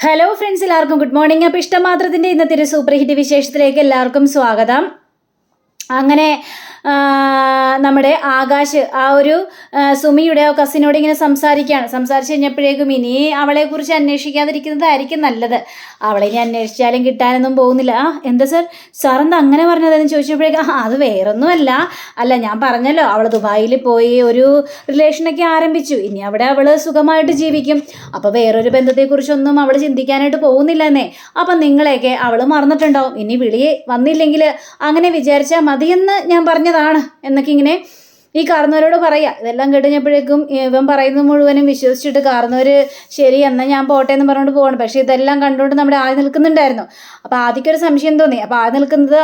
Hello friends, എല്ലാവർക്കും good morning. അപ്പോൾ ഇഷ്ടമാത്രത്തിൻ്റെ ഇന്നത്തെ ഒരു സൂപ്പർ ഹിറ്റ് വിശേഷത്തിലേക്ക് എല്ലാവർക്കും സ്വാഗതം. അങ്ങനെ നമ്മുടെ ആകാശ് ആ ഒരു സുമിയുടെ കസിനോട് ഇങ്ങനെ സംസാരിച്ച് കഴിഞ്ഞപ്പോഴേക്കും ഇനി അവളെക്കുറിച്ച് അന്വേഷിക്കാതിരിക്കുന്നതായിരിക്കും നല്ലത്. അവളെ ഇനി അന്വേഷിച്ചാലും കിട്ടാനൊന്നും പോകുന്നില്ല. എന്താ സാർ എന്താ അങ്ങനെ പറഞ്ഞതെന്ന് ചോദിച്ചപ്പോഴേക്കും അത് വേറൊന്നുമല്ല. ഞാൻ പറഞ്ഞല്ലോ, അവൾ ദുബായിൽ പോയി ഒരു റിലേഷനൊക്കെ ആരംഭിച്ചു. ഇനി അവിടെ അവൾ സുഖമായിട്ട് ജീവിക്കും. അപ്പോൾ വേറൊരു ബന്ധത്തെക്കുറിച്ചൊന്നും അവൾ ചിന്തിക്കാനായിട്ട് പോകുന്നില്ലെന്നേ. അപ്പം നിങ്ങളെയൊക്കെ അവൾ മറന്നിട്ടുണ്ടാവും. ഇനി വിളി വന്നില്ലെങ്കിൽ അങ്ങനെ വിചാരിച്ചാൽ മതിയെന്ന് ഞാൻ പറഞ്ഞതാണ് എന്നൊക്കെ ഇങ്ങനെ ഈ കാർന്നവരോട് പറയാം. ഇതെല്ലാം കേട്ടുകഴിഞ്ഞപ്പോഴേക്കും ഇവൻ പറയുന്നത് മുഴുവനും വിശ്വസിച്ചിട്ട് കാർന്നവർ ശരി എന്നാൽ ഞാൻ പോട്ടെ എന്ന് പറഞ്ഞുകൊണ്ട് പോകണം. പക്ഷേ ഇതെല്ലാം കണ്ടുകൊണ്ട് നമ്മുടെ ആദ്യം നിൽക്കുന്നുണ്ടായിരുന്നു. അപ്പോൾ ആദ്യമൊരു സംശയം തോന്നി. അപ്പോൾ ആദ്യം നിൽക്കുന്നത്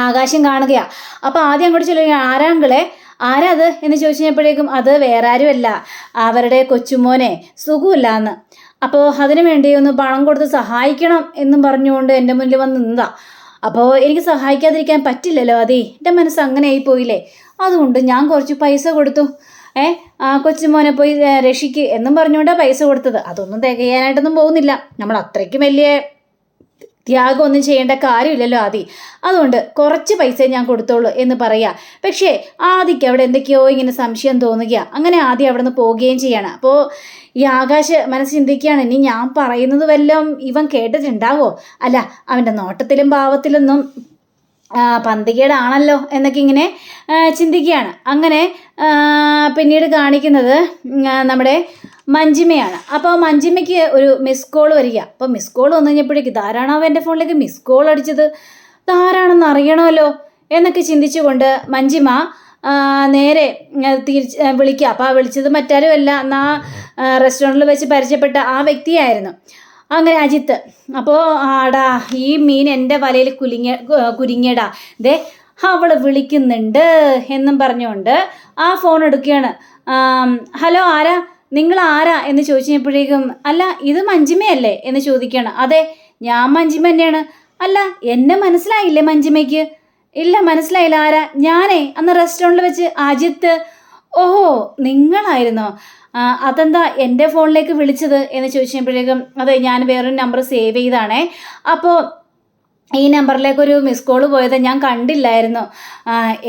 ആകാശം കാണുകയാണ്. അപ്പോൾ ആദ്യം അങ്ങോട്ട് ചൊല്ലുക, ആരാങ്കളെ ആരാ അത് എന്ന് ചോദിച്ചു കഴിഞ്ഞപ്പോഴേക്കും അത് വേറെ ആരുമല്ല, അവരുടെ കൊച്ചുമോനെ സുഖമില്ല എന്ന്. അപ്പോൾ അതിനു വേണ്ടി ഒന്ന് പണം കൊടുത്ത് സഹായിക്കണം എന്നും പറഞ്ഞുകൊണ്ട് എൻ്റെ മുന്നിൽ വന്ന് നിന്നതാ. അപ്പോൾ എനിക്ക് സഹായിക്കാതിരിക്കാൻ പറ്റില്ലല്ലോ. എൻ്റെ മനസ്സ് അങ്ങനെ ആയിപ്പോയില്ലേ. അതുകൊണ്ട് ഞാൻ കുറച്ച് പൈസ കൊടുത്തു. കൊച്ചുമോനെ പോയി രക്ഷിക്ക് എന്നും പറഞ്ഞുകൊണ്ടാണ് പൈസ കൊടുത്തത്. അതൊന്നും തികയാനായിട്ടൊന്നും പോകുന്നില്ല. നമ്മൾ അത്രയ്ക്കും വലിയ ത്യാഗമൊന്നും ചെയ്യേണ്ട കാര്യമില്ലല്ലോ അതുകൊണ്ട് കുറച്ച് പൈസ ഞാൻ കൊടുത്തോളൂ എന്ന് പറയാം. പക്ഷേ ആദിക്ക് അവിടെ എന്തൊക്കെയോ ഇങ്ങനെ സംശയം തോന്നുകയാണ്. അങ്ങനെ ആദ്യം അവിടെ നിന്ന് പോവുകയും ചെയ്യണം. അപ്പോൾ ഈ ആകാശ് മനസ്സ് ചിന്തിക്കുകയാണ്, ഇനി ഞാൻ പറയുന്നത് വല്ലതും ഇവൻ കേട്ടിട്ടുണ്ടാവോ? അവൻ്റെ നോട്ടത്തിലും ഭാവത്തിലൊന്നും പന്തികേടാണല്ലോ എന്നൊക്കെ ഇങ്ങനെ ചിന്തിക്കുകയാണ്. അങ്ങനെ പിന്നീട് കാണിക്കുന്നത് നമ്മുടെ മഞ്ജിമയാണ്. അപ്പോൾ മഞ്ജിമയ്ക്ക് ഒരു മിസ് കോൾ വരിക. അപ്പോൾ മിസ് കോൾ വന്നു കഴിഞ്ഞപ്പോഴേക്ക് ധാരാളം അവൻ്റെ ഫോണിലേക്ക് മിസ് കോൾ അടിച്ചത് ധാരാണെന്ന് അറിയണമല്ലോ എന്നൊക്കെ ചിന്തിച്ചുകൊണ്ട് മഞ്ജിമ നേരെ വിളിക്കുക. അപ്പോൾ ആ വിളിച്ചത് മറ്റാരുമല്ല, എന്നാൽ റെസ്റ്റോറൻറ്റിൽ വെച്ച് പരിചയപ്പെട്ട ആ വ്യക്തിയായിരുന്നു. അങ്ങനെ അജിത്ത്. അപ്പോൾ ആടാ ഈ മീൻ എൻ്റെ വലയിൽ കുരുങ്ങിയടാ, ദേ അവൾ വിളിക്കുന്നുണ്ട് എന്നും പറഞ്ഞുകൊണ്ട് ആ ഫോൺ എടുക്കുകയാണ്. ഹലോ, ആരാ, നിങ്ങൾ ആരാ എന്ന് ചോദിച്ചു കഴിഞ്ഞപ്പോഴേക്കും ഇത് മഞ്ജിമയല്ലേ എന്ന് ചോദിക്കുകയാണ്. അതെ, ഞാൻ മഞ്ജിമ തന്നെയാണ്. എന്നെ മനസ്സിലായില്ലേ മഞ്ജിമയ്ക്ക്? ഇല്ല, മനസ്സിലായില്ല. ആരാ? ഞാനേ അന്ന് റെസ്റ്റോറൻറ്റിൽ വെച്ച് അജിത്ത്. ഓഹോ, നിങ്ങളായിരുന്നോ? അതെന്താ എൻ്റെ ഫോണിലേക്ക് വിളിച്ചത് എന്ന് ചോദിച്ചപ്പോഴേക്കും അതെ, ഞാൻ വേറൊരു നമ്പർ സേവ് ചെയ്താണേ. അപ്പോൾ ഈ നമ്പറിലേക്കൊരു മിസ് കോൾ പോയത് ഞാൻ കണ്ടില്ലായിരുന്നു.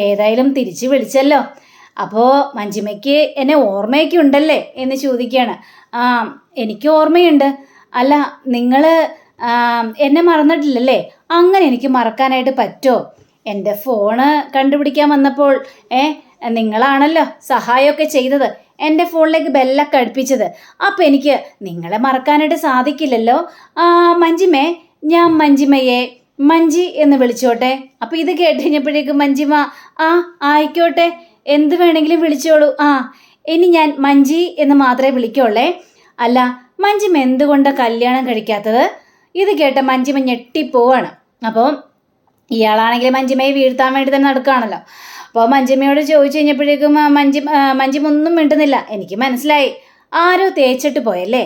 ഏതായാലും തിരിച്ച് വിളിച്ചല്ലോ. അപ്പോൾ മഞ്ജിമയ്ക്ക് എന്നെ ഓർമ്മയൊക്കെ ഉണ്ടല്ലേ എന്ന് ചോദിക്കുകയാണ്. എനിക്ക് ഓർമ്മയുണ്ട്. നിങ്ങൾ എന്നെ മറന്നിട്ടില്ലല്ലേ? അങ്ങനെ എനിക്ക് മറക്കാനായിട്ട് പറ്റുമോ? എൻ്റെ ഫോണ് കണ്ടുപിടിക്കാൻ വന്നപ്പോൾ നിങ്ങളാണല്ലോ സഹായമൊക്കെ ചെയ്തത്, എൻ്റെ ഫോണിലേക്ക് ബെല്ലൊക്കെ അടുപ്പിച്ചത്. അപ്പോൾ എനിക്ക് നിങ്ങളെ മറക്കാനായിട്ട് സാധിക്കില്ലല്ലോ. മഞ്ജിമേ, ഞാൻ മഞ്ജിമയെ മഞ്ജി എന്ന് വിളിച്ചോട്ടെ? അപ്പോൾ ഇത് കേട്ട് കഴിഞ്ഞപ്പോഴേക്കും മഞ്ജിമ ആയിക്കോട്ടെ, എന്ത് വേണമെങ്കിലും വിളിച്ചോളൂ. ഇനി ഞാൻ മഞ്ജി എന്ന് മാത്രമേ വിളിക്കുള്ളേ. മഞ്ജിമ എന്തുകൊണ്ടാണ് കല്യാണം കഴിക്കാത്തത്? ഇത് കേട്ട മഞ്ജിമ ഞെട്ടിപ്പോവാണ്. അപ്പോൾ ഇയാളാണെങ്കിൽ മഞ്ജിമയെ വീഴ്ത്താൻ വേണ്ടി തന്നെ നടക്കുകയാണല്ലോ. അപ്പോൾ മഞ്ജിമയോട് ചോദിച്ചു കഴിഞ്ഞപ്പോഴേക്കും മഞ്ജിമ ഒന്നും മിണ്ടുന്നില്ല. എനിക്ക് മനസ്സിലായി, ആരോ തേച്ചിട്ട് പോയല്ലേ.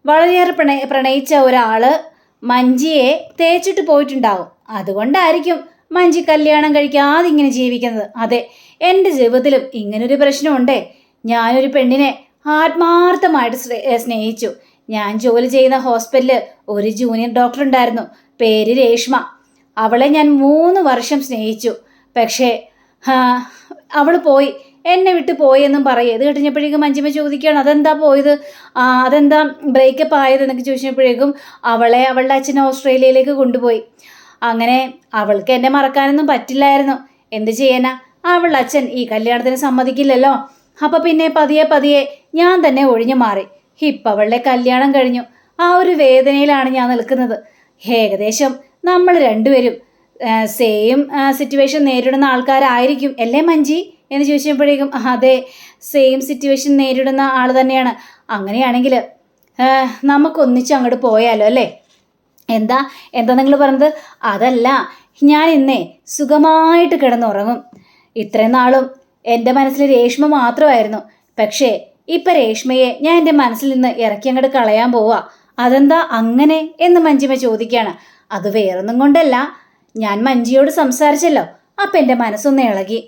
വളരെയേറെ പ്രണയിച്ച ഒരാൾ മഞ്ജിയെ തേച്ചിട്ട് പോയിട്ടുണ്ടാവും. അതുകൊണ്ടായിരിക്കും മഞ്ജി കല്യാണം കഴിക്കാതെ ഇങ്ങനെ ജീവിക്കുന്നത്. അതെ, എൻ്റെ ജീവിതത്തിലും ഇങ്ങനൊരു പ്രശ്നമുണ്ടേ. ഞാനൊരു പെണ്ണിനെ ആത്മാർത്ഥമായിട്ട് സ്നേഹിച്ചു. ഞാൻ ജോലി ചെയ്യുന്ന ഹോസ്പിറ്റലിൽ ഒരു ജൂനിയർ ഡോക്ടർ ഉണ്ടായിരുന്നു, പേര് രേഷ്മ. അവളെ ഞാൻ 3 വർഷം സ്നേഹിച്ചു. പക്ഷേ അവൾ പോയി, എന്നെ വിട്ട് പോയി എന്നും പറയും. ഇത് കഴിഞ്ഞപ്പോഴേക്കും മഞ്ജിമ ചോദിക്കുകയാണ്, അതെന്താ പോയത്? അതെന്താ ബ്രേക്കപ്പ് ആയത് എന്നൊക്കെ ചോദിച്ചപ്പോഴേക്കും അവളെ അവളുടെ അച്ഛൻ ഓസ്ട്രേലിയയിലേക്ക് കൊണ്ടുപോയി. അങ്ങനെ അവൾക്ക് എന്നെ മറക്കാനൊന്നും പറ്റില്ലായിരുന്നു. എന്ത് ചെയ്യാനാ, അവളുടെ അച്ഛൻ ഈ കല്യാണത്തിന് സമ്മതിക്കില്ലല്ലോ. അപ്പോൾ പിന്നെ പതിയെ ഞാൻ തന്നെ ഒഴിഞ്ഞു മാറി. ഇപ്പം അവളുടെ കല്യാണം കഴിഞ്ഞു. ആ ഒരു വേദനയിലാണ് ഞാൻ നിൽക്കുന്നത്. ഏകദേശം നമ്മൾ രണ്ടുപേരും സെയിം സിറ്റുവേഷൻ നേരിടുന്ന ആൾക്കാരായിരിക്കും അല്ലേ മഞ്ജി എന്ന് ചോദിച്ചപ്പോഴേക്കും അതെ, സെയിം സിറ്റുവേഷൻ നേരിടുന്ന ആൾ തന്നെയാണ്. അങ്ങനെയാണെങ്കിൽ നമുക്കൊന്നിച്ച് അങ്ങോട്ട് പോയാലോ അല്ലേ? എന്താ നിങ്ങൾ പറഞ്ഞത്? അതല്ല, ഞാൻ ഇന്നേ സുഖമായിട്ട് കിടന്നുറങ്ങും. ഇത്രയും നാളും എൻ്റെ മനസ്സിൽ രേഷ്മ മാത്രമായിരുന്നു. പക്ഷേ ഇപ്പം രേഷ്മയെ ഞാൻ എൻ്റെ മനസ്സിൽ നിന്ന് ഇറക്കി അങ്ങോട്ട് കളയാൻ പോവാ. അതെന്താ അങ്ങനെ എന്ന് മഞ്ജിമ ചോദിക്കുകയാണ്. അത് വേറൊന്നും കൊണ്ടല്ല, ഞാൻ മഞ്ജിയോട് സംസാരിച്ചല്ലോ, അപ്പം എൻ്റെ മനസ്സൊന്ന് ഇളകി.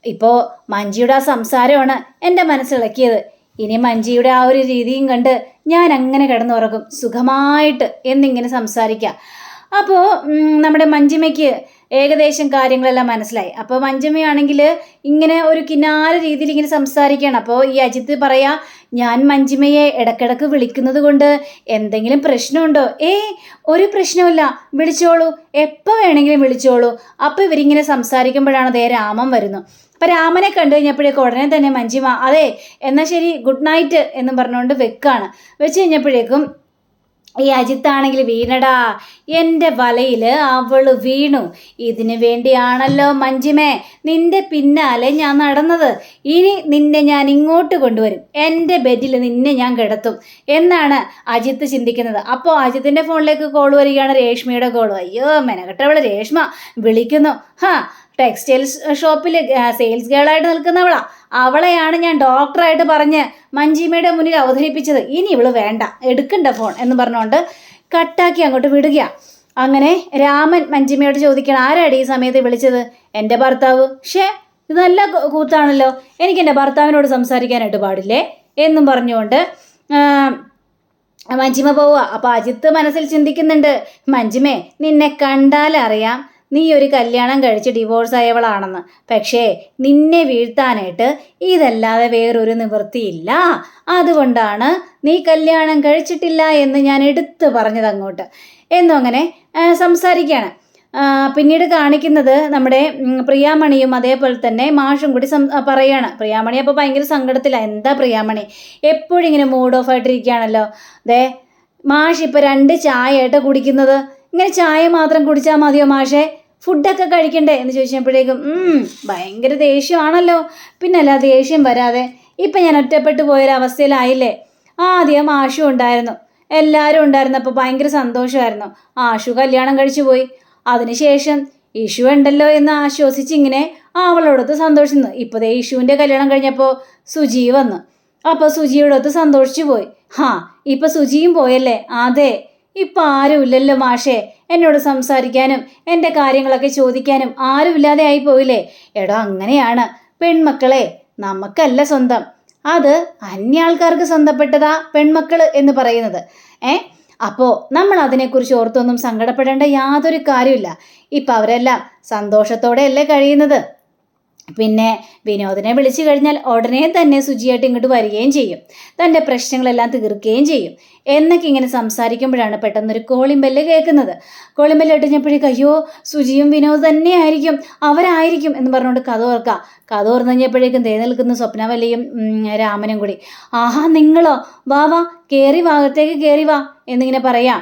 ഇപ്പോൾ മഞ്ജിയുടെ ആ സംസാരമാണ് എൻ്റെ മനസ്സിളക്കിയത്. ഇനി മഞ്ജിയുടെ ആ ഒരു രീതിയും കണ്ട് ഞാൻ അങ്ങനെ കിടന്നുറങ്ങും സുഖമായിട്ട് എന്നിങ്ങനെ സംസാരിക്കാം. അപ്പോൾ നമ്മുടെ മഞ്ജിമയ്ക്ക് ഏകദേശം കാര്യങ്ങളെല്ലാം മനസ്സിലായി. അപ്പോൾ മഞ്ജിമയാണെങ്കിൽ ഇങ്ങനെ ഒരു കിനാര രീതിയിൽ ഇങ്ങനെ സംസാരിക്കുകയാണ്. അപ്പോൾ ഈ അജിത്ത് പറയാ, ഞാൻ മഞ്ജിമയെ ഇടക്കിടക്ക് വിളിക്കുന്നത് കൊണ്ട് എന്തെങ്കിലും പ്രശ്നമുണ്ടോ? ഒരു പ്രശ്നമില്ല, വിളിച്ചോളൂ, എപ്പോൾ വേണമെങ്കിലും വിളിച്ചോളൂ. അപ്പോൾ ഇവരിങ്ങനെ സംസാരിക്കുമ്പോഴാണ് ദേ രാമൻ വരുന്നു. അപ്പം രാമനെ കണ്ടു കഴിഞ്ഞപ്പോഴേക്കും ഉടനെ തന്നെ മഞ്ജിമ അതെ എന്നാൽ ശരി ഗുഡ് നൈറ്റ് എന്നും പറഞ്ഞുകൊണ്ട് വെക്കാണ്. വെച്ച് കഴിഞ്ഞപ്പോഴേക്കും ഈ അജിത്താണെങ്കിൽ വീണടാ, എൻ്റെ വലയിൽ അവൾ വീണു. ഇതിനു വേണ്ടിയാണല്ലോ മഞ്ജിമേ നിന്റെ പിന്നാലെ ഞാൻ നടന്നത്. ഇനി നിന്നെ ഞാൻ ഇങ്ങോട്ട് കൊണ്ടുവരും, എൻ്റെ ബെഡിൽ നിന്നെ ഞാൻ കിടത്തും എന്നാണ് അജിത്ത് ചിന്തിക്കുന്നത്. അപ്പോൾ അജിത്തിൻ്റെ ഫോണിലേക്ക് കോൾ വരികയാണ്, രേഷ്മയുടെ കോൾ. അയ്യോ മെനകെട്ടവള് രേഷ്മ വിളിക്കുന്നു. ടെക്സ്റ്റൈൽസ് ഷോപ്പിൽ സെയിൽസ് ഗേളായിട്ട് നിൽക്കുന്നവളാ. അവളെയാണ് ഞാൻ ഡോക്ടറായിട്ട് പറഞ്ഞ് മഞ്ജിമയുടെ മുന്നിൽ അവതരിപ്പിച്ചത്. ഇനി ഇവള് വേണ്ട, എടുക്കണ്ട ഫോൺ എന്ന് പറഞ്ഞുകൊണ്ട് കട്ടാക്കി അങ്ങോട്ട് വിടുക. അങ്ങനെ രാമൻ മഞ്ജിമയോട് ചോദിക്കണം, ആരാടി ഈ സമയത്ത് വിളിച്ചത്? എൻ്റെ ഭർത്താവ്. ഇത് നല്ല കൂത്താണല്ലോ, എനിക്ക് എൻ്റെ ഭർത്താവിനോട് സംസാരിക്കാനായിട്ട് പാടില്ലേ എന്നും പറഞ്ഞുകൊണ്ട് മഞ്ജിമ പോവുക. അപ്പോൾ അജിത്ത് മനസ്സിൽ ചിന്തിക്കുന്നുണ്ട്, മഞ്ജിമേ നിന്നെ കണ്ടാലറിയാം നീ ഒരു കല്യാണം കഴിച്ച് ഡിവോഴ്സ് ആയവളാണെന്ന്. പക്ഷേ നിന്നെ വീഴ്ത്താനായിട്ട് ഇതല്ലാതെ വേറൊരു നിവൃത്തിയില്ല. അതുകൊണ്ടാണ് നീ കല്യാണം കഴിച്ചിട്ടില്ല എന്ന് ഞാൻ എടുത്തു പറഞ്ഞത് അങ്ങോട്ട് എന്നും അങ്ങനെ സംസാരിക്കുകയാണ്. പിന്നീട് കാണിക്കുന്നത് നമ്മുടെ പ്രിയാമണിയും അതേപോലെ തന്നെ മാഷും കൂടി പറയാണ്. പ്രിയാമണി അപ്പോൾ ഭയങ്കര സങ്കടത്തിലാണ്. എന്താ പ്രിയാമണി എപ്പോഴും ഇങ്ങനെ മൂഡ് ഓഫ് ആയിട്ടിരിക്കുകയാണല്ലോ. മാഷ് ഇപ്പോൾ 2 ചായയായിട്ട് കുടിക്കുന്നത്. ഇങ്ങനെ ചായ മാത്രം കുടിച്ചാൽ മതിയോ മാഷേ? ഫുഡൊക്കെ കഴിക്കണ്ടേ എന്ന് ചോദിച്ചപ്പോഴേക്കും ഭയങ്കര ദേഷ്യമാണല്ലോ. പിന്നല്ല ദേഷ്യം വരാതെ ഇപ്പം ഞാൻ ഒറ്റപ്പെട്ടു പോയൊരവസ്ഥയിലായില്ലേ. ആദ്യം ആഷു ഉണ്ടായിരുന്നു, എല്ലാവരും ഉണ്ടായിരുന്നപ്പോൾ ഭയങ്കര സന്തോഷമായിരുന്നു. ആഷു കല്യാണം കഴിച്ചു പോയി. അതിനുശേഷം ഇഷു ഉണ്ടല്ലോ എന്ന് ആശ്വസിച്ചിങ്ങനെ അവളോടൊത്ത് സന്തോഷിക്കുന്നു. ഇപ്പോൾ ദേ ഇഷുവിൻ്റെ കല്യാണം കഴിഞ്ഞപ്പോൾ സുജി വന്നു. അപ്പോൾ സുജിയോടൊത്ത് സന്തോഷിച്ചു പോയി. ഇപ്പം സുജിയും പോയല്ലേ? അതെ, ഇപ്പം ആരുമില്ലല്ലോ മാഷേ, എന്നോട് സംസാരിക്കാനും എൻ്റെ കാര്യങ്ങളൊക്കെ ചോദിക്കാനും ആരുമില്ലാതെ ആയി പോയില്ലേ. എടോ അങ്ങനെയാണ് പെൺമക്കളെ, നമുക്കല്ല സ്വന്തം, അത് അന്യ ആൾക്കാർക്ക് സ്വന്തപ്പെട്ടതാ പെൺമക്കൾ എന്ന് പറയുന്നത്. അപ്പോൾ നമ്മൾ അതിനെക്കുറിച്ച് ഓർത്തൊന്നും സങ്കടപ്പെടേണ്ട യാതൊരു കാര്യമില്ല. ഇപ്പം അവരെല്ലാം സന്തോഷത്തോടെയല്ലേ കഴിയുന്നത്. പിന്നെ വിനോദിനെ വിളിച്ചു കഴിഞ്ഞാൽ ഉടനെ തന്നെ സുജിയായിട്ട് ഇങ്ങോട്ട് വരികയും ചെയ്യും, തൻ്റെ പ്രശ്നങ്ങളെല്ലാം തീർക്കുകയും ചെയ്യും എന്നൊക്കെ ഇങ്ങനെ സംസാരിക്കുമ്പോഴാണ് പെട്ടെന്നൊരു കോളിംഗ് ബെല്ല് കേൾക്കുന്നത്. കോളിംഗ് ബെല്ല് ഇട്ടഞ്ഞപ്പോഴേക്കും അയ്യോ സുജിയും വിനോദ് തന്നെ ആയിരിക്കും, അവരായിരിക്കും എന്ന് പറഞ്ഞുകൊണ്ട് കഥ ഓർക്കാം. കഥ ഓർന്നു കഴിഞ്ഞപ്പോഴേക്കും ദേ നിൽക്കുന്ന സ്വപ്നവല്ലിയും രാമനും കൂടി, ആഹാ നിങ്ങളോ, വാ വാ കയറി വാ, അകത്തേക്ക് കയറി വാ എന്നിങ്ങനെ പറയാം.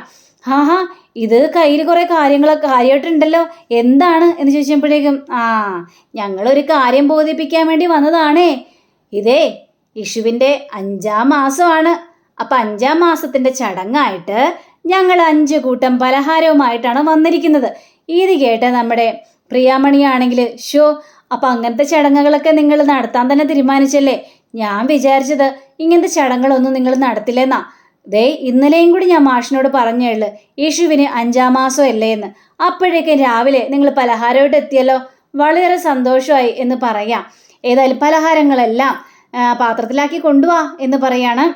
ഇത് കയ്യിൽ കുറേ കാര്യങ്ങളൊക്കെ കാര്യമായിട്ടുണ്ടല്ലോ, എന്താണ് എന്ന് ചോദിച്ചപ്പോഴേക്കും ഞങ്ങളൊരു കാര്യം ബോധിപ്പിക്കാൻ വേണ്ടി വന്നതാണേ. ഇതേ ഇഷുവിൻ്റെ 5ാം മാസമാണ്. അപ്പം 5ാം മാസത്തിൻ്റെ ചടങ്ങായിട്ട് ഞങ്ങൾ 5 കൂട്ടം പലഹാരവുമായിട്ടാണ് വന്നിരിക്കുന്നത്. ഇത് കേട്ട നമ്മുടെ പ്രിയാമണിയാണെങ്കിൽ അപ്പം അങ്ങനത്തെ ചടങ്ങുകളൊക്കെ നിങ്ങൾ നടത്താൻ തന്നെ തീരുമാനിച്ചല്ലേ? ഞാൻ വിചാരിച്ചത് ഇങ്ങനത്തെ ചടങ്ങുകളൊന്നും നിങ്ങൾ നടത്തില്ലെന്നാ. ഇന്നലെയും കൂടി ഞാൻ മാഷിനോട് പറഞ്ഞുള്ളു യേശുവിന് 5ാം മാസം അല്ലേ എന്ന്. അപ്പോഴേക്കും രാവിലെ നിങ്ങൾ പലഹാരമായിട്ട് എത്തിയല്ലോ, വളരെ സന്തോഷമായി എന്ന് പറയാം. ഏതായാലും പലഹാരങ്ങളെല്ലാം പാത്രത്തിലാക്കി കൊണ്ടുപോവാ എന്ന് പറയാണ്.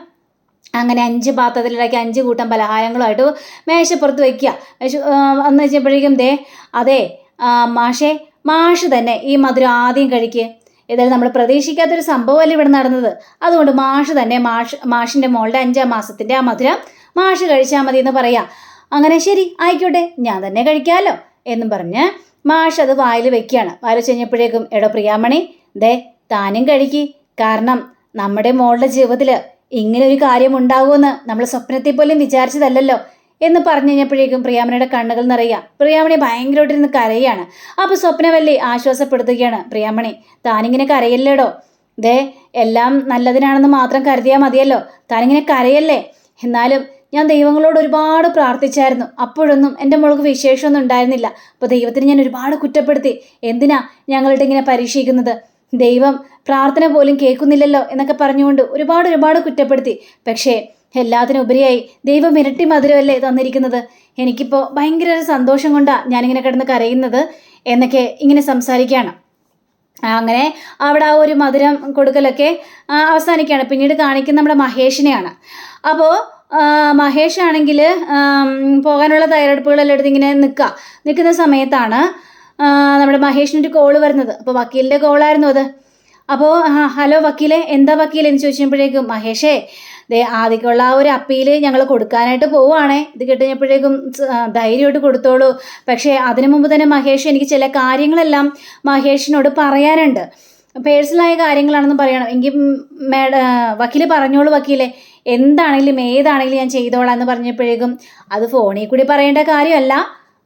അങ്ങനെ 5 പാത്രത്തിലാക്കി 5 കൂട്ടം പലഹാരങ്ങളുമായിട്ട് മേശപ്പുറത്ത് വയ്ക്കുക. എന്ന് വെച്ചപ്പോഴേക്കും അതെ മാഷ് തന്നെ ഈ മധുരം ആദ്യം കഴിക്കുക. ഏതായാലും നമ്മൾ പ്രതീക്ഷിക്കാത്തൊരു സംഭവമല്ല ഇവിടെ നടന്നത്. അതുകൊണ്ട് മാഷ് തന്നെ മാഷിൻ്റെ മോളുടെ 5ാം മാസത്തിൻ്റെ ആ മധുരം മാഷ് കഴിച്ചാൽ മതി എന്ന് പറയാം. അങ്ങനെ ശരി ആയിക്കോട്ടെ, ഞാൻ തന്നെ കഴിക്കാമല്ലോ എന്നും പറഞ്ഞ് മാഷ് അത് വായിൽ വെക്കുകയാണ്. വായിൽ കഴിഞ്ഞപ്പോഴേക്കും എടോ പ്രിയാമണി താനും കഴിക്കി, കാരണം നമ്മുടെ മോളുടെ ജീവിതത്തിൽ ഇങ്ങനെ ഒരു കാര്യം ഉണ്ടാകുമെന്ന് നമ്മൾ സ്വപ്നത്തിൽ പോലും വിചാരിച്ചതല്ലല്ലോ എന്ന് പറഞ്ഞു കഴിഞ്ഞപ്പോഴേക്കും പ്രിയാമണിയുടെ കണ്ണുകൾ നിറയുക. പ്രിയാമണി ഭയങ്കരമായിട്ടിരുന്ന് കരയാണ്. അപ്പോൾ സ്വപ്നവല്ലി ആശ്വാസപ്പെടുത്തുകയാണ്, പ്രിയാമണി താനിങ്ങനെ കരയല്ലേടോ, എല്ലാം നല്ലതിനാണെന്ന് മാത്രം കരുതിയാൽ മതിയല്ലോ, താനിങ്ങനെ കരയല്ലേ. എന്നാലും ഞാൻ ദൈവങ്ങളോട് ഒരുപാട് പ്രാർത്ഥിച്ചായിരുന്നു, അപ്പോഴൊന്നും എൻ്റെ മോൾക്ക് വിശേഷമൊന്നും ഉണ്ടായിരുന്നില്ല. അപ്പോൾ ദൈവത്തിന് ഞാൻ ഒരുപാട് കുറ്റപ്പെടുത്തി. എന്തിനാ ഞങ്ങളുടെ ഇങ്ങനെ പരീക്ഷിക്കുന്നത്, ദൈവം പ്രാർത്ഥന പോലും കേൾക്കുന്നില്ലല്ലോ എന്നൊക്കെ പറഞ്ഞുകൊണ്ട് ഒരുപാട് കുറ്റപ്പെടുത്തി. പക്ഷേ എല്ലാത്തിനുപരിയായി ദൈവം ഇരട്ടി മധുരമല്ലേ തന്നിരിക്കുന്നത്. എനിക്കിപ്പോൾ ഭയങ്കര സന്തോഷം കൊണ്ടാണ് ഞാനിങ്ങനെ കിടന്ന് കരയുന്നത് എന്നൊക്കെ ഇങ്ങനെ സംസാരിക്കുകയാണ്. അങ്ങനെ അവിടെ ആ ഒരു മധുരം കൊടുക്കലൊക്കെ അവസാനിക്കുകയാണ്. പിന്നീട് കാണിക്കുന്ന നമ്മുടെ മഹേഷിനെയാണ്. അപ്പോൾ മഹേഷ് ആണെങ്കിൽ പോകാനുള്ള തയ്യാറെടുപ്പുകളെല്ലാം എടുത്ത് ഇങ്ങനെ നിൽക്കുന്ന സമയത്താണ് നമ്മുടെ മഹേഷിനൊരു കോള് വരുന്നത്. അപ്പോൾ വക്കീലിൻ്റെ കോളായിരുന്നു അത്. അപ്പോൾ ഹലോ വക്കീലെ, എന്താ വക്കീലെ എന്ന് ചോദിച്ചപ്പോഴേക്കും മഹേഷേ ആദ്യക്കുള്ള ആ ഒരു അപ്പീൽ ഞങ്ങൾ കൊടുക്കാനായിട്ട് പോവുകയാണേ. ഇത് കേട്ടുകഴിഞ്ഞപ്പോഴേക്കും ധൈര്യമായിട്ട് കൊടുത്തോളൂ. പക്ഷേ അതിനു മുമ്പ് തന്നെ മഹേഷ്, എനിക്ക് ചില കാര്യങ്ങളെല്ലാം മഹേഷിനോട് പറയാനുണ്ട്. പേഴ്സണലായ കാര്യങ്ങളാണെന്ന് പറയണം. എങ്കിൽ വക്കീൽ പറഞ്ഞോളൂ വക്കീലെ, എന്താണെങ്കിലും ഏതാണെങ്കിലും ഞാൻ ചെയ്തോളാം എന്ന് പറഞ്ഞപ്പോഴേക്കും അത് ഫോണിൽ കൂടി പറയേണ്ട കാര്യമല്ല,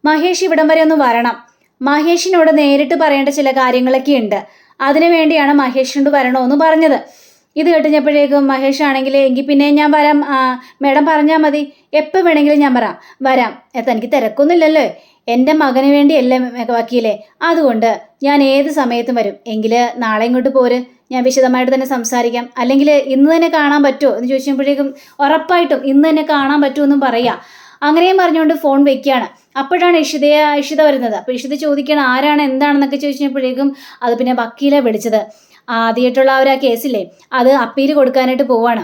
മഹേഷ് ഇവിടം വരെ ഒന്ന് വരണം, മഹേഷിനോട് നേരിട്ട് പറയേണ്ട ചില കാര്യങ്ങളൊക്കെ ഉണ്ട്, അതിനു വേണ്ടിയാണ് മഹേഷിനോട് വരണമെന്ന് പറഞ്ഞത്. ഇത് കേട്ടുകഴിഞ്ഞപ്പോഴേക്കും മഹേഷ് ആണെങ്കിൽ എങ്കിൽ പിന്നെ ഞാൻ വരാം മാഡം പറഞ്ഞാൽ മതി, എപ്പോൾ വേണമെങ്കിലും ഞാൻ വരാം. തനിക്ക് തിരക്കൊന്നുമില്ലല്ലോ, എൻ്റെ മകന് വേണ്ടിയല്ലേ വക്കീലെ, അതുകൊണ്ട് ഞാൻ ഏത് സമയത്തും വരും. എങ്കിൽ നാളെ ഇങ്ങോട്ട് പോര്, ഞാൻ വിശദമായിട്ട് തന്നെ സംസാരിക്കാം. അല്ലെങ്കിൽ ഇന്ന് തന്നെ കാണാൻ പറ്റുമോ എന്ന് ചോദിച്ചപ്പോഴേക്കും ഉറപ്പായിട്ടും ഇന്ന് തന്നെ കാണാൻ പറ്റുമെന്നും പറയാം. അങ്ങനെയും പറഞ്ഞുകൊണ്ട് ഫോൺ വെക്കുകയാണ്. അപ്പോഴാണ് ഇഷിത വരുന്നത്. അപ്പോൾ ഇഷിത ചോദിക്കണം ആരാണ് എന്താണെന്നൊക്കെ ചോദിച്ചപ്പോഴേക്കും അത് പിന്നെ വക്കീലെ വിളിച്ചത്. ആദ്യമായിട്ടുള്ള ആ കേസില്ലേ, അത് അപ്പീൽ കൊടുക്കാനായിട്ട് പോവാണ്.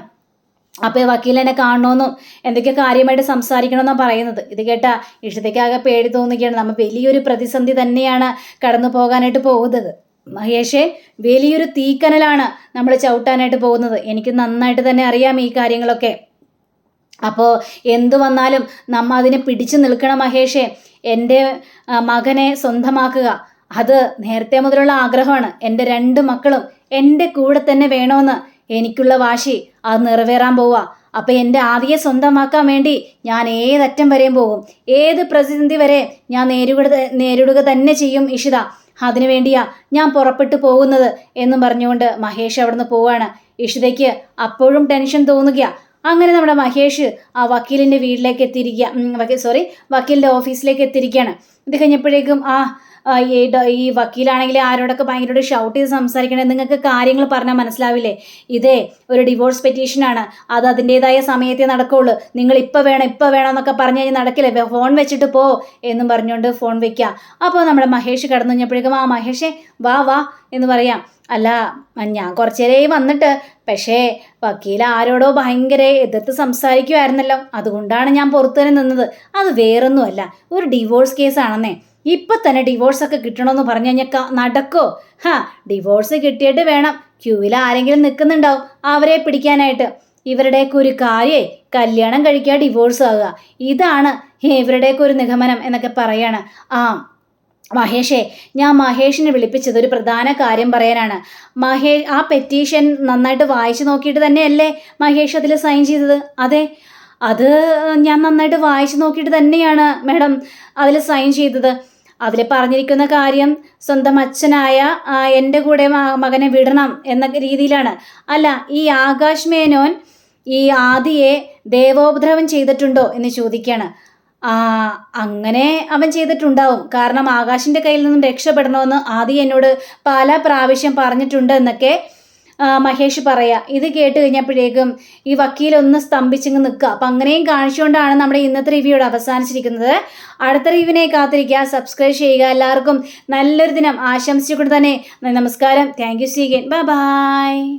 അപ്പോൾ വക്കീലിനെ കാണണമെന്നും എന്തൊക്കെ കാര്യമായിട്ട് സംസാരിക്കണമെന്നാണ് പറയുന്നത്. ഇത് കേട്ട ഇഷിതയ്ക്കാകെ പേടി തോന്നുകയാണ്. നമ്മൾ വലിയൊരു പ്രതിസന്ധി തന്നെയാണ് കടന്നു പോകാനായിട്ട് പോകുന്നത്. മഹേഷേ, വലിയൊരു തീക്കനലാണ് നമ്മൾ ചവിട്ടാനായിട്ട് പോകുന്നത്. എനിക്ക് നന്നായിട്ട് തന്നെ അറിയാം ഈ കാര്യങ്ങളൊക്കെ. അപ്പോൾ എന്തു വന്നാലും നമ്മ അതിനെ പിടിച്ചു നിൽക്കണം മഹേഷേ. എൻ്റെ മകനെ സ്വന്തമാക്കുക, അത് നേരത്തെ മുതലുള്ള ആഗ്രഹമാണ്. എൻ്റെ 2 മക്കളും എൻ്റെ കൂടെ തന്നെ വേണമെന്ന് എനിക്കുള്ള വാശി, അത് നിറവേറാൻ പോവുക. അപ്പം എൻ്റെ ആദിയെ സ്വന്തമാക്കാൻ വേണ്ടി ഞാൻ ഏതറ്റം വരെയും പോകും, ഏത് പ്രതിസന്ധി വരെ ഞാൻ നേരിടുക തന്നെ ചെയ്യും ഇഷിത. അതിനു വേണ്ടിയാ ഞാൻ പുറപ്പെട്ടു പോകുന്നത് എന്നും പറഞ്ഞുകൊണ്ട് മഹേഷ് അവിടുന്ന് പോവാണ്. ഇഷിതയ്ക്ക് അപ്പോഴും ടെൻഷൻ തോന്നുക. അങ്ങനെ നമ്മുടെ മഹേഷ് ആ വക്കീലിൻ്റെ വീട്ടിലേക്ക് വക്കീലിൻ്റെ ഓഫീസിലേക്ക് എത്തിയിരിക്കുകയാണ്. ഇത് കഴിഞ്ഞപ്പോഴേക്കും ഈ വക്കീലാണെങ്കിൽ ആരോടൊക്കെ ഭയങ്കരമായിട്ട് ഷൗട്ട് ചെയ്ത് സംസാരിക്കണേ, നിങ്ങൾക്ക് കാര്യങ്ങൾ പറഞ്ഞാൽ മനസ്സിലാവില്ലേ, ഇതേ ഒരു ഡിവോഴ്സ് പെറ്റീഷനാണ്, അത് അതിൻ്റെതായ സമയത്തേ നടക്കുള്ളൂ, നിങ്ങൾ ഇപ്പം വേണം എന്നൊക്കെ പറഞ്ഞു കഴിഞ്ഞാൽ നടക്കില്ലേ, ഫോൺ വെച്ചിട്ട് പോ എന്നും പറഞ്ഞുകൊണ്ട് ഫോൺ വെക്കുക. അപ്പോൾ നമ്മുടെ മഹേഷ് കടന്നു കഴിഞ്ഞപ്പോഴേക്കും മഹേഷേ വാ എന്ന് പറയാം. അല്ല, ഞാൻ കുറച്ചേരേ വന്നിട്ട്, പക്ഷേ വക്കീൽ ആരോടോ ഭയങ്കര എതിർത്ത് സംസാരിക്കുമായിരുന്നല്ലോ, അതുകൊണ്ടാണ് ഞാൻ പുറത്തു തന്നെ നിന്നത്. അത് വേറൊന്നുമല്ല, ഒരു ഡിവോഴ്സ് കേസാണെന്നേ. ഇപ്പം തന്നെ ഡിവോഴ്സൊക്കെ കിട്ടണമെന്ന് പറഞ്ഞു കഴിഞ്ഞാൽ നടക്കോ? ഡിവോഴ്സ് കിട്ടിയിട്ട് വേണം, ക്യൂവിൽ ആരെങ്കിലും നിൽക്കുന്നുണ്ടാവും അവരെ പിടിക്കാനായിട്ട്. ഇവരുടെയൊക്കെ ഒരു കാര്യേ കല്യാണം കഴിക്കുക, ഡിവോഴ്സ് ആകുക, ഇതാണ് ഇവരുടെയൊക്കെ ഒരു നിഗമനം എന്നൊക്കെ പറയാണ്. മഹേഷേ, ഞാൻ മഹേഷിനെ വിളിപ്പിച്ചത് ഒരു പ്രധാന കാര്യം പറയാനാണ്. ആ പെറ്റീഷൻ നന്നായിട്ട് വായിച്ചു നോക്കിയിട്ട് തന്നെയല്ലേ മഹേഷ് അതിൽ സൈൻ ചെയ്തത്? അതെ, അത് ഞാൻ നന്നായിട്ട് വായിച്ചു നോക്കിയിട്ട് തന്നെയാണ് മാഡം അതിൽ സൈൻ ചെയ്തത്. അതിൽ പറഞ്ഞിരിക്കുന്ന കാര്യം സ്വന്തം അച്ഛനായ എൻ്റെ കൂടെ മകനെ വിടണം എന്ന രീതിയിലാണ്. അല്ല, ഈ ആകാശ് മേനോൻ ഈ ആദിയെ ദേവോപദ്രവം ചെയ്തിട്ടുണ്ടോ എന്ന് ചോദിക്കുകയാണ്. അങ്ങനെ അവൻ ചെയ്തിട്ടുണ്ടാവും, കാരണം ആകാശിൻ്റെ കയ്യിൽ നിന്നും രക്ഷപ്പെടണമെന്ന് ആദി എന്നോട് പല പ്രാവശ്യം പറഞ്ഞിട്ടുണ്ട് എന്നൊക്കെ മഹേഷ് പറയാ. ഇത് കേട്ട് കഴിഞ്ഞപ്പോഴേക്കും ഈ വക്കീലൊന്ന് സ്തംഭിച്ചിങ്ങ് നിൽക്കുക. അപ്പം അങ്ങനെയും കാണിച്ചുകൊണ്ടാണ് നമ്മുടെ ഇന്നത്തെ റിവ്യൂടെ അവസാനിച്ചിരിക്കുന്നത്. അടുത്ത റിവ്യൂവിനെ കാത്തിരിക്കുക, സബ്സ്ക്രൈബ് ചെയ്യുക. എല്ലാവർക്കും നല്ലൊരു ദിനം ആശംസിച്ചുകൊണ്ട് തന്നെ നമസ്കാരം. Thank you. See again. By.